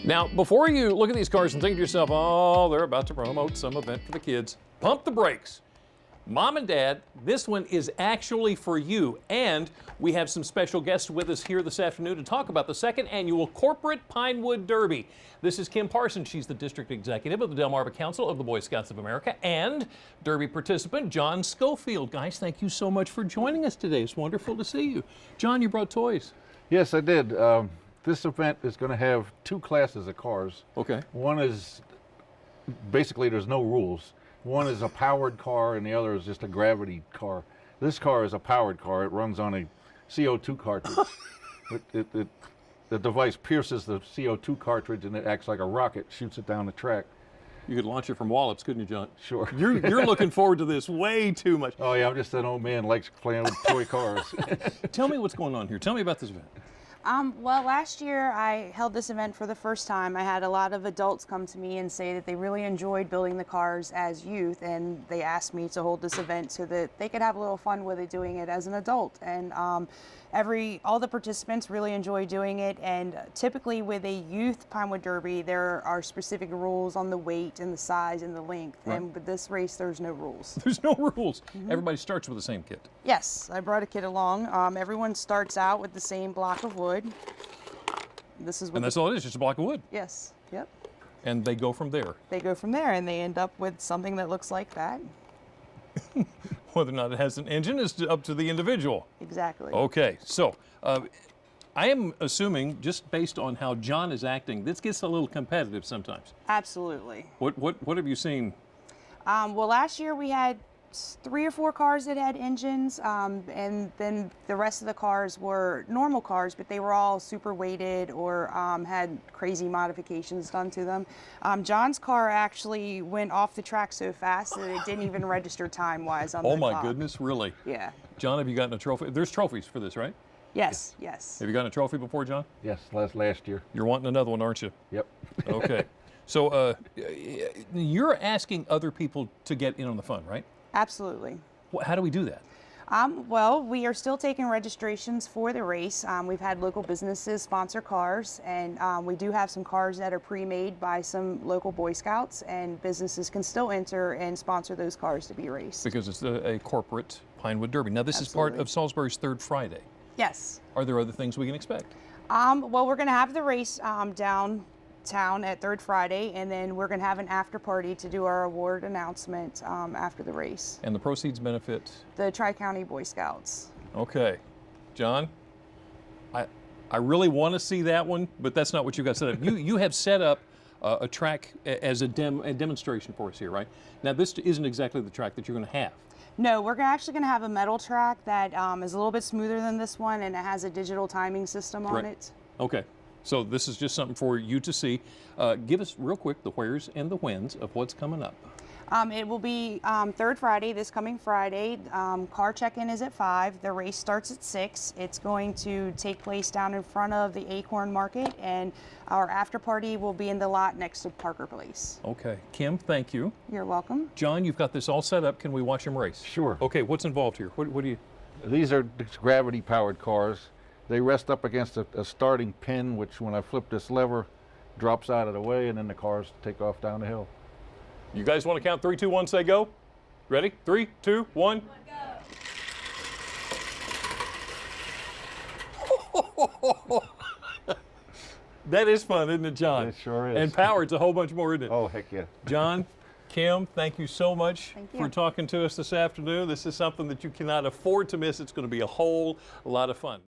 Now, before you look at these cars and think to yourself, oh, they're about to promote some event for the kids, pump the brakes. Mom and Dad, this one is actually for you. And we have some special guests with us here this afternoon to talk about the second annual Corporate Pinewood Derby. This is Kim Parsons. She's the district executive of the Delmarva Council of the Boy Scouts of America, and Derby participant John Schofield. Guys, thank you so much for joining us today. It's wonderful to see you. John, you brought toys. Yes, I did. This event is going to have two classes of cars. Okay. One is, basically there's no rules. One is a powered car and the other is just a gravity car. This car is a powered car. It runs on a CO2 cartridge. The device pierces the CO2 cartridge and it acts like a rocket, shoots it down the track. You could launch it from Wallops, couldn't you, John? Sure. You're looking forward to this way too much. Oh yeah, I'm just an old man likes playing with toy cars. Tell me what's going on here. Tell me about this event. Well, last year I held this event for the first time. I had a lot of adults come to me and say that they really enjoyed building the cars as youth, and they asked me to hold this event so that they could have a little fun with it doing it as an adult. And all the participants really enjoy doing it, and typically with a youth Pinewood Derby there are specific rules on the weight and the size and the length, right. And with this race there's no rules. There's no rules. Everybody starts with the same kit. Yes, I brought a kit along. Everyone starts out with the same block of wood. This is what and that's all it is, just a block of wood. Yes, yep. And they go from there. They go from there and they end up with something that looks like that. Whether or not it has an engine is up to the individual. Exactly. Okay, so I am assuming, just based on how John is acting, this gets a little competitive sometimes. Absolutely. What have you seen? Well, last year we had 3 or 4 cars that had engines, and then the rest of the cars were normal cars, but they were all super weighted or had crazy modifications done to them. John's car actually went off the track so fast that it didn't even register time-wise on the Oh my clock. goodness, really? Yeah. John, have you gotten a trophy? There's trophies for this, right? Yes, yes. Have you gotten a trophy before, John? Yes, last year. You're wanting another one, aren't you? Yep. Okay. So you're asking other people to get in on the fun, right? Absolutely. How do we do that? Well, we are still taking registrations for the race. We've had local businesses sponsor cars, and we do have some cars that are pre-made by some local Boy Scouts, and businesses can still enter and sponsor those cars to be raced. Because it's a corporate Pinewood Derby. Now, this is part of Salisbury's Third Friday. Yes. Are there other things we can expect? Well, we're going to have the race downtown at Third Friday, and then we're going to have an after party to do our award announcement after the race. And the proceeds benefit? The Tri-County Boy Scouts. Okay. John, I really want to see that one, but that's not what you've got set up. You have set up a track as a demonstration for us here, right? Now, this isn't exactly the track that you're going to have. No, we're actually going to have a metal track that is a little bit smoother than this one, and it has a digital timing system on it. Okay. So this is just something for you to see. Give us real quick the wheres and the whens of what's coming up. It will be Third Friday, this coming Friday. Car check-in is at 5. The race starts at 6. It's going to take place down in front of the Acorn Market, and our after party will be in the lot next to Parker Place. Okay. Kim, thank you. You're welcome. John, you've got this all set up. Can we watch them race? Sure. Okay, what's involved here? What do you... These are gravity-powered cars. They rest up against a starting pin, which when I flip this lever, drops out of the way, and then the cars take off down the hill. You guys want to count 3, 2, 1, say go? Ready? 3, 2, 1. Go. That is fun, isn't it, John? It sure is. And powered's a whole bunch more, isn't it? Oh, heck yeah. John, Kim, thank you so much Thank you. for talking to us this afternoon. This is something that you cannot afford to miss. It's going to be a whole lot of fun.